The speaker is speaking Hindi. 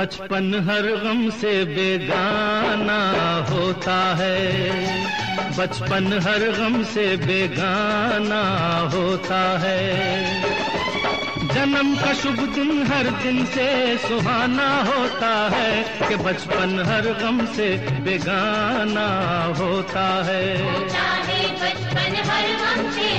बचपन हर गम से बेगाना होता है, बचपन हर गम से बेगाना होता है। जन्म का शुभ दिन हर दिन से सुहाना होता है, कि बचपन हर गम से बेगाना होता है। बचपन हर गम से